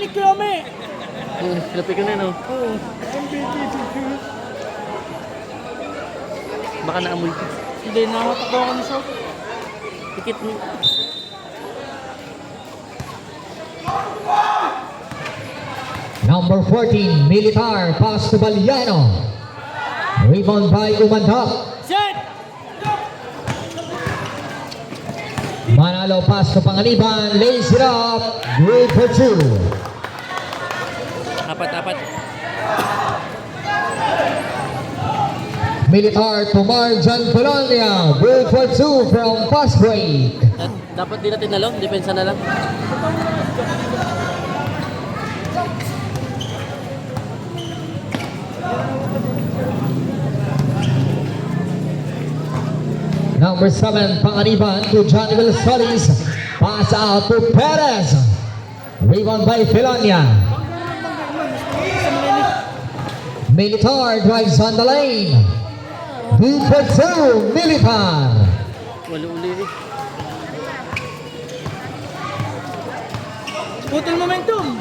ni Krome. Lapit ka na, no? Oo. MVP picture. Baka naamoy ko. Hindi, nakatakbo ako ni Shot. Tikit mo. Number 14, Militar, pass to Baliano. Rebound by Umandap. Set! Manalo pass to Panganiban, lays it up. Good for two. Apat. Militar to Marjan Colonia. Good for two from fast break. Dapat di natin nalo. Depensa na lang. Number 7, Panganiban to Johnny Solis. Pass out to Perez. Rebound by Filonia. Militar drives on the lane. Good for two, Militar. Wala uli eh. Putol momentum.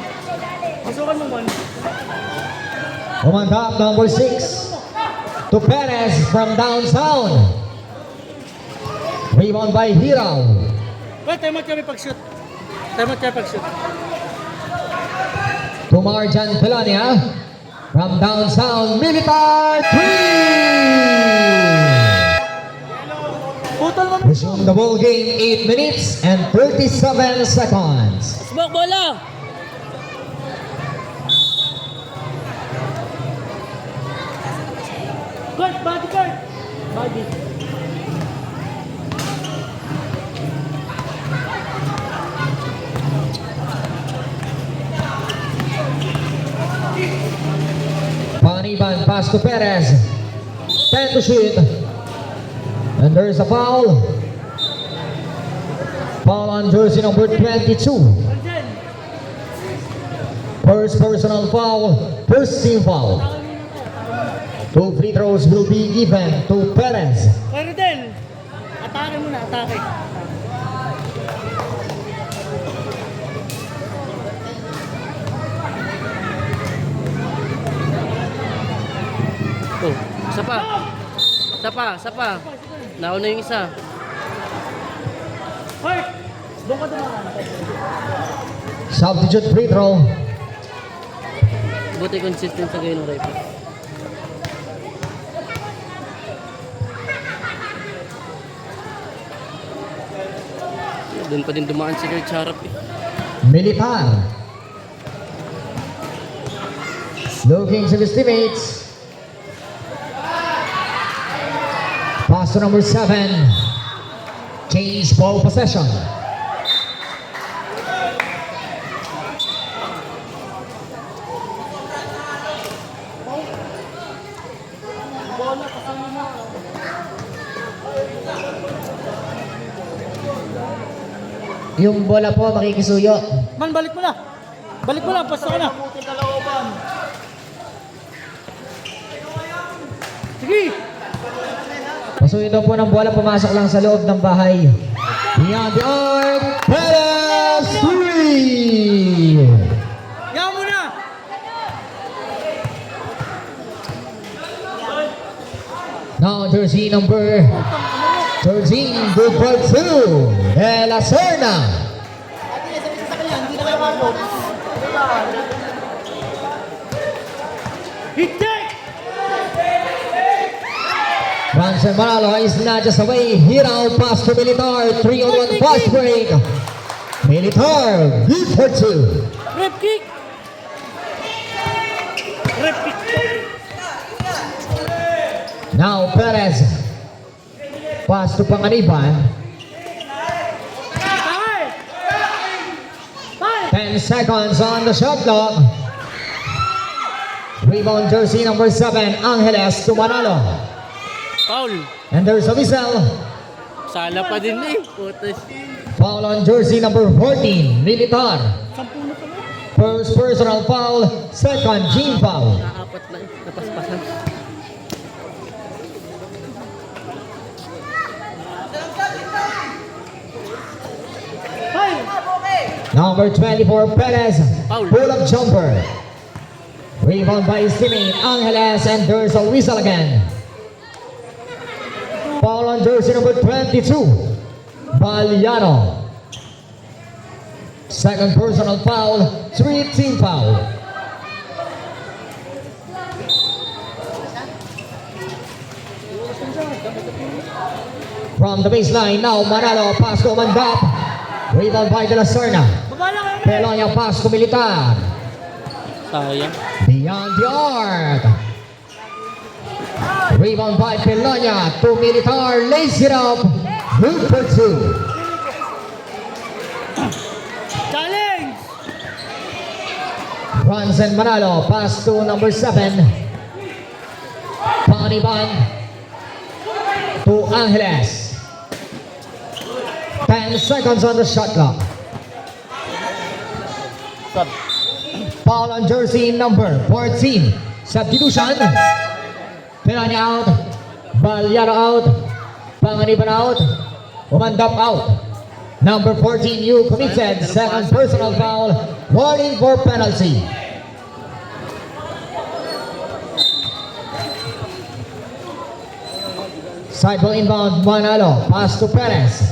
Pasukan mo man. Umandap number 6 to Perez from downtown. Rebound by Hiraw. Well, time out kami pag-shoot. To Marjan Pelania from downtown. Militar 3. Putol momentum. Resume the ball game 8 minutes and 37 seconds. Smoke bola! Guard, body guard. Body. Panganiban pass to Perez. 10 to shoot. And there's a foul. Foul on jersey number 22. Arjen. First personal foul, first team foul. 2 free throws will be given to Perez. Kay Rodel. Atake muna, atake. Oh, isa pa. Nauna yung isa. Hoy! Doon ka dumaan. Substitute free throw. Buti consistent sa ganyan ng rifle. Doon pa din dumaan si Kurt Charap eh. Militar. Looking to his teammates. Pass to number 7. Change ball possession. Yung bola po makikisuyo. Man, balik mo na. Pasta ka na. Sige! Pasuyo daw po ng bola, pumasok lang sa loob ng bahay. Beyond the arc, Perez 3! Yaw mo na! Now jersey number 13, good for 2, De La Serna. Hit! Branson Manalo is not just away. Hiraw pass to Militar. 3-on-1 fast break. Militar, good for 2. Rep kick! Rep kick! Now Perez. Pass to Panganiban. Five! 10 seconds on the shot clock. Rebound jersey number 7, Angeles to Manalo. Foul! And there's a whistle. Sala pa din eh. Putas. Foul on jersey number 14, Militar. Sampuno pa na. First personal foul, second team foul. Naapat na eh. Napaspasan. Five! Number 24, Perez. Foul. Pull-up jumper. Rebound by his teammate, Angeles, and there's a whistle again. Foul on jersey number 22, Baliano. Second personal foul, 3 team foul. From the baseline, now Manalo, pass to Mandap. Rebound by De La Serna. Baba lang kayo. Pelonia, pass to Militar. Sayang. Beyond the arc. Rebound by Pelonia to Militar. Lays it up. Good for 2. Challenge! Runs and Manalo. Pass to number 7. Paniban to Angeles. 10 seconds on the shot clock. Sub. Foul on jersey number 14. Substitution. Pelani out. Balyaro out. Panganiban out. Umandap out. Number 14, you committed second personal foul. Warning for penalty. Sideball inbound, Manalo. Pass to Perez.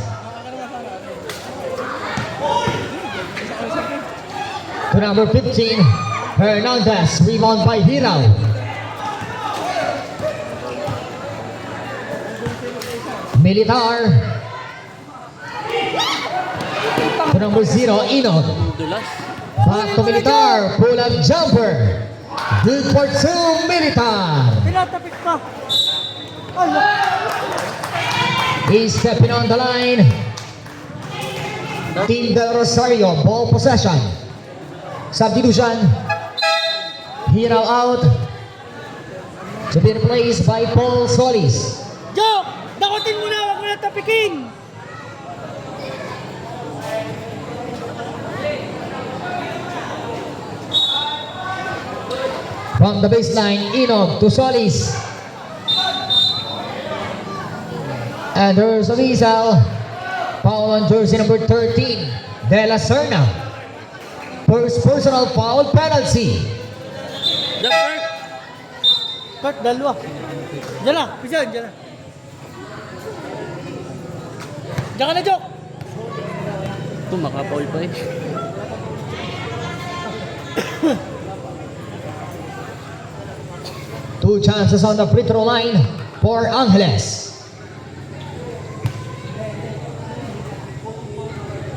To number 15, Hernandez. Rebound by Hirao. Militar. To number 0, Inog. Dulas. Back to Militar. Pull-up jumper. Good for 2, Militar. Pinatapik pa. Ala. He's stepping on the line. Team Del Rosario, ball possession. Substitution. Hirao out. To be replaced by Paul Solis. Joke! Dakotin mo na, huwag mo na tapikin! From the baseline, Inog to Solis. And there's a whistle. Foul on jersey number 13, De La Serna. First personal foul penalty. The first. Part, dalawa. Diyan na, pisa, diyan na. Diyan ka na, Joke! Ito, makapaul pa eh. Two chances on the free throw line for Angeles.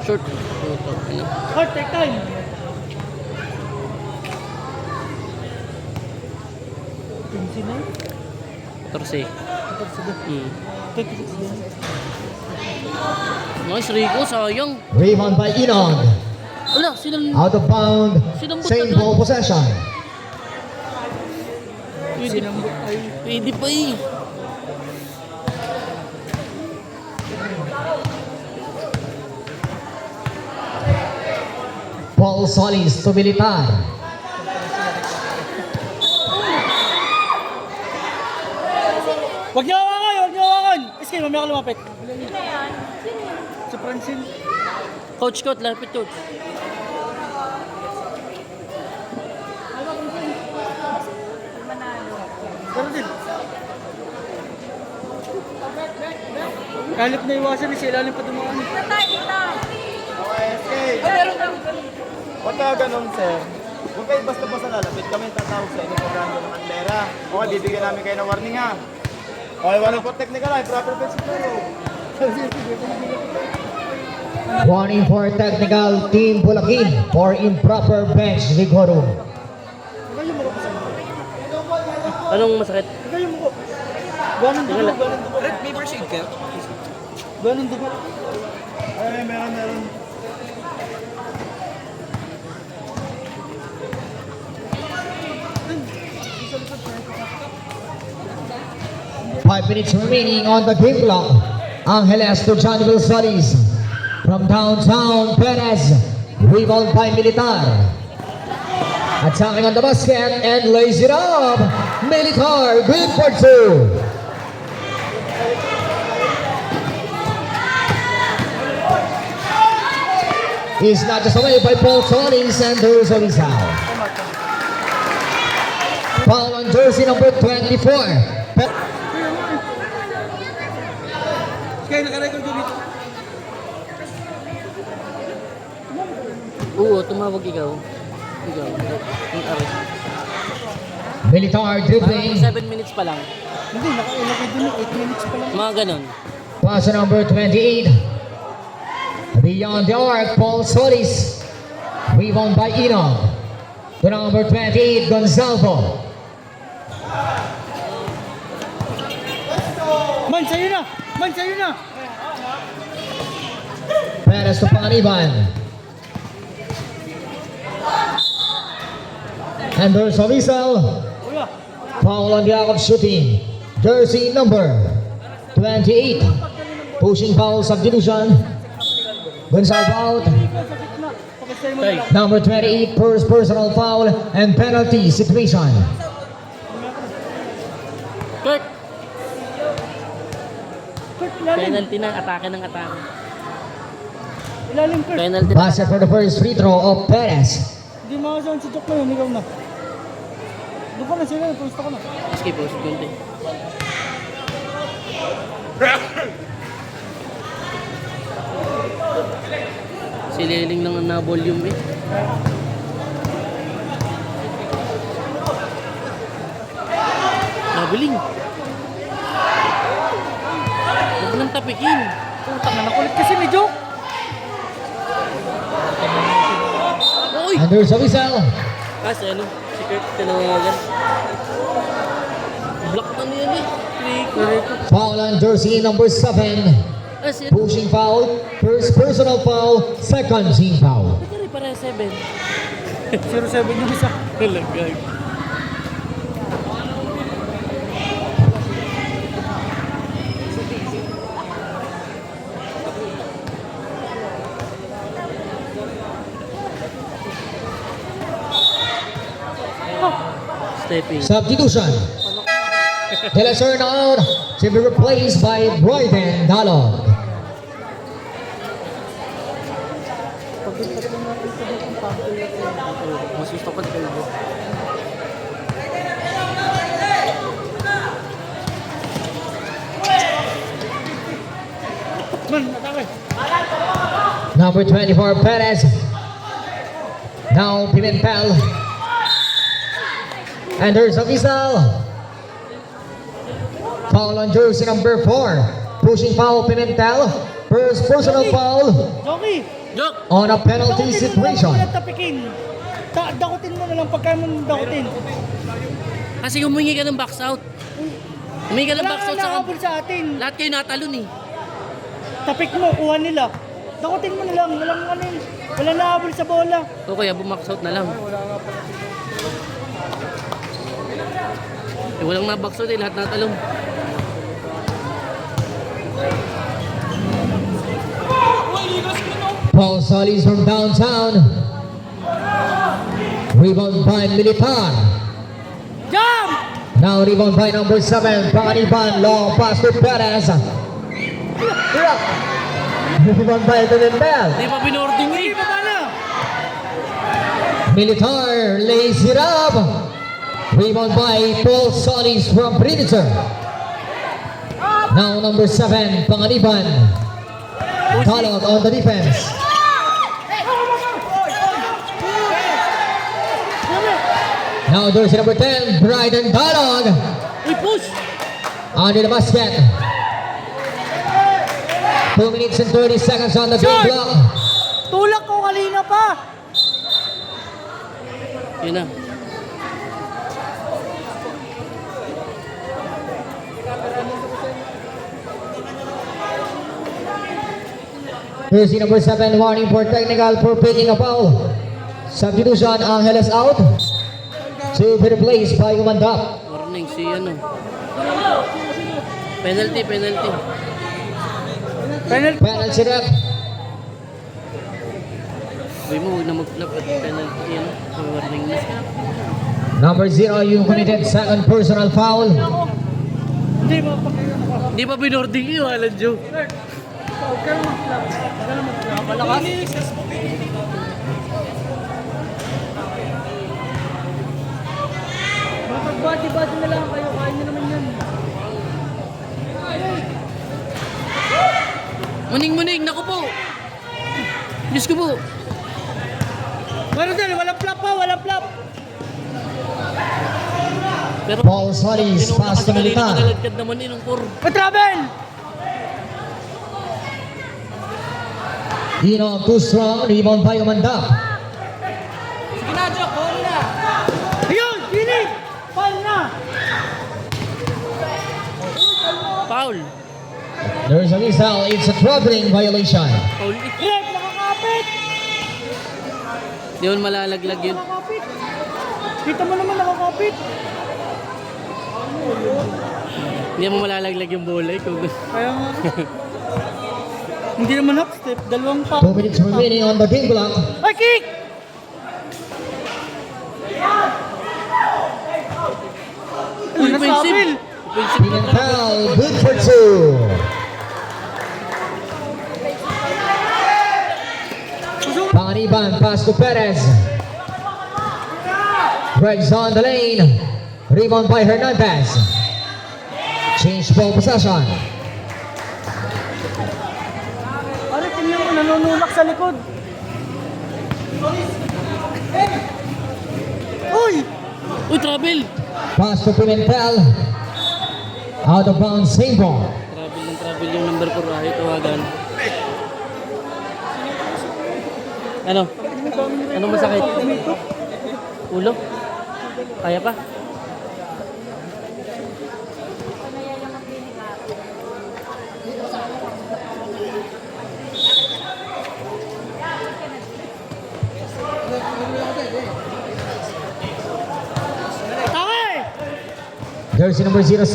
Short. Part, take time. Pinsin na yun. 14. Tapos sige. 26 din. Nice, Rico. Sayang. Rebound by Inog. Wala, silang... Out of bound. Sinambot Same na ball possession. Pwede pa eh. Paul Solis to Militar. Huwag niyo hawakan, huwag niyo hawakan! Iski, mamaya ka lumapit. Si Francine. Coach Coach, lapit coach. Pero din. Kalip na iwasan, si ilalim pa dumaan. Huwag ka ganun, sir. Huwag kayo basta-basta lalapit. Kami tatawag sa inyo kung ng Andera. Okay, bibigyan namin kayo ng warning ha. Okay, wala po technical ha. Proper fence pero. Warning for technical team Bulakin for improper bench rigoro. Anong masakit? Kayo mo ko. Ganun dugo, ganun dugo. Red, may first aid kayo? Ganun dugo. Ay, meron. 5 minutes remaining on the game clock. Angeles to Johnnyville Solis. From downtown, Perez. Rebound by Militar. Attacking on the basket and lays it up. Militar, good for 2. is not just away by Paul Solis and there's a foul. Foul on jersey number 24. Kaya nakarecord ko dito. Oo, tumawag ikaw. Ikaw. Yung aray. Militar dribbling. 7 minutes pa lang. Hindi, nakailagay din 8 minutes pa lang. Mga ganon. Pass number 28. Beyond the arc, Paul Solis. Rebound by Inog. To number 28, Gonzalo. Man, sa'yo na! Man, sa'yo na! Perez to Panganiban. And there's a whistle. Kuya, Foul on the act of shooting. Jersey number 28. Pushing foul, substitution. Gonzalo out. pakistay mo na lang. Number 28, first personal foul and penalty situation. Kurt! Kurt, ilalim. Penalty na. Atake ng atake. Ilalim, Kurt. Penalty na. Basket for the first free throw of Perez. Hindi makasahan si Jok na yun, ikaw na. Doon ka na sila, pusta ka na. Escape po, sekunde. Si Leling lang ang na-volume eh. Nabiling. Huwag nang tapikin. Putang na, nakulit kasi ni Jok. Uy! And there's a whistle. Kasi ano, si Kurt tinawagan. Block na niya eh. Foul on jersey number 7. Ah, si ano? Pushing foul, first personal foul, second team foul. Ito rin para 7. 0-7 yung isa. Talagay. Stepping. Substitution. De La Serna out to be replaced by Bryden Dalog. Mas gusto ko kayo. Man, atake. Number 24, Perez. Now Pimentel. And there's a whistle. Foul on jersey number 4. Pushing foul, Pimentel. First personal foul Jockey! Joke! on a penalty Dakutin mo situation. lang, tapikin. Dakutin mo na lang pagka mo dakutin. Kasi humingi ka ng box out. Humingi ka ng Wala box ka out sa nakabol sa atin. lahat kayo natalon eh. Tapik mo, kuha nila. Dakutin mo na lang. Walang ano yun. Walang nakabol sa bola. O kaya bumax out na lang. Eh, walang na-box out eh, lahat natalon. Paul Solis from downtown. Rebound by Militar. Jump! Now rebound by number 7, Panganiban. Long pass to Perez. Rebound by Pimentel. Hindi pa binording eh. Sige, baba na. Militar lays it up. Rebound by Paul Solis from Predator. Now number 7, Panganiban. Talog on the defense. Now jersey number 10, Bryden Talog. Uy, push! Under the basket. 2 minutes and 30 seconds on the game Shot! clock. Tulak ko kanina pa. Yun na. Jersey number 7, warning for technical for picking a foul. Substitution, Angeles out. To be replaced by Umandap. Warning si ano. Penalty, penalty. Penalty. Penalty rep. Uy mo, huwag na mag-flap at penalty yan. Warning na. Number 0, you committed second personal foul. Hindi mo pa kayo nakaka. Hindi pa binording yun, Alan Joe. Huwag ka na mag-flap. Huwag ka na mag-flap. Malakas. Bati-bati na lang kayo. Kain nyo naman yan. Muning, naku po. Diyos ko po. Meron din, walang flap pa, walang flap. Pero, Paul Solis, pass to Militar. Nakaladkad naman yun ang core. Patravel! Ino, too strong, rebound by Umandap. Sige na, Jok, ball na. Ayun, kinig! Ball na! Foul. There's a missile, it's a traveling violation. Foul. Rep, nakakapit! Di mo malalaglag yun. Nakakapit! Kita mo naman nakakapit! Hindi mo malalaglag yung bola eh. Kung... Kaya nga. Hindi naman half step, dalawang pa. 2 minutes remaining on the game clock. Ay, kick! Uy, nasabil! Pimentel, good for 2. Panganiban, pass to Perez. Greg's on the lane. Rebound by Hernandez. Change ball possession. Ano, tingnan mo, nanunulak sa likod. Uy! Uy, travel! Pass to Pimentel. Out of bounds, same ball. Travel yung number 4 ay tawagan. Ano? Ano masakit? Ulo? Kaya pa? Takay! Jersey number 07.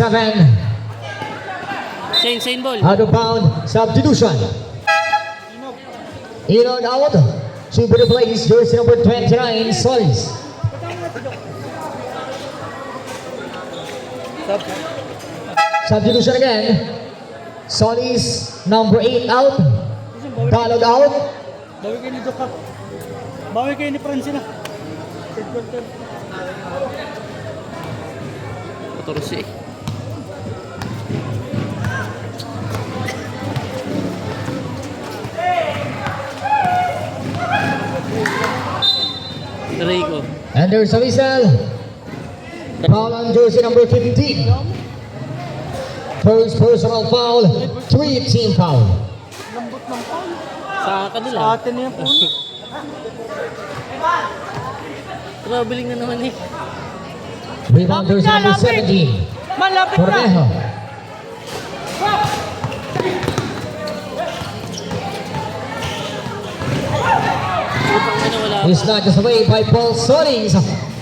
Shane ball. Out of bound, substitution. In and out. To the place, jersey number 29, Solis. Substitution again. Solis, number 8 out. Dalod out. Bawi kayo ni Joka. Bawi kayo ni Francina. 14. Rico. And there's a whistle. Foul on jersey number 15. First personal foul, 3 team foul. Lambot ng paul. Sa Sa kanila. atin na yan po. Traveling na naman eh. Rebound jersey number 17. Malapit na! Cornejo. Upang na wala pa. Is snatched away by Paul Solis.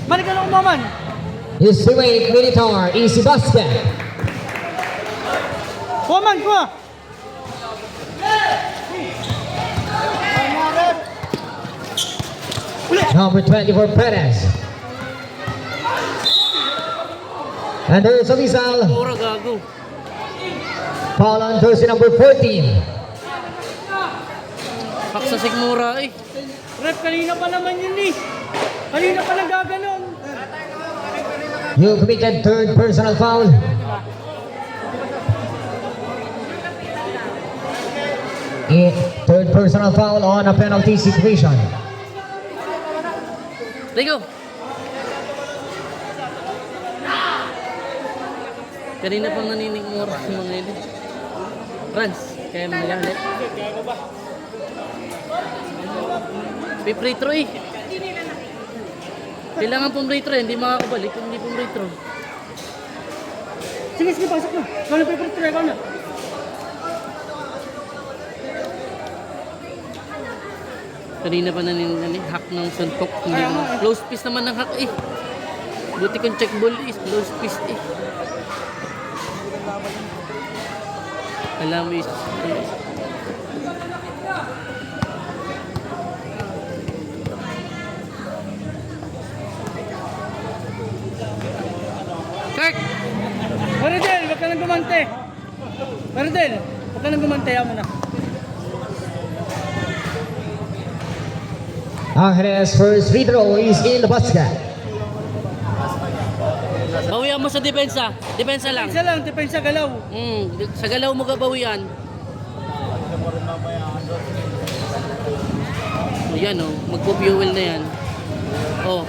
Balik ka lang umaman. His teammate Militar, easy basket. Kumaman, kuha! Number 24, Perez. And there's a whistle. Pura gago. Foul on jersey number 14. Pak sa Sigmura eh. Rep, kanina pa naman yun eh. Kanina pa nagaganon. You committed third personal foul. Third personal foul on a penalty situation. Rico. Kanina pang naninigmura sa mga ili. Franz, kaya magalit. May free throw eh. Kailangan pong free throw eh. Hindi makakabalik kung hindi pong free throw. Sige, sige, pasok na. Kala paper try, ikaw na. Kanina pa hack ng suntok. Hindi mo. Close piece naman ng hack eh. Buti kong check ball is close piece eh. Alam mo is... Kirk! Maridel, wag ka nang gumante. Maridel, wag ka nang gumante. Ayaw mo na. Angeles first free throw is in the basket. Bawian mo sa depensa. Depensa lang. Isa lang, depensa galaw. Sa galaw mo gabawian. Ayan oh, magpo-fuel na yan. Oh,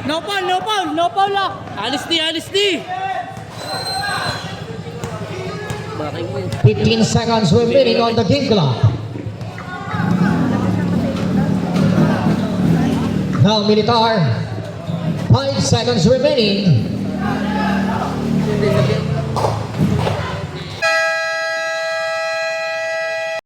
No foul, no foul, no foul lang. honesty! Bakit mo? 15 seconds remaining on the game clock. Now Militar, 5 seconds remaining.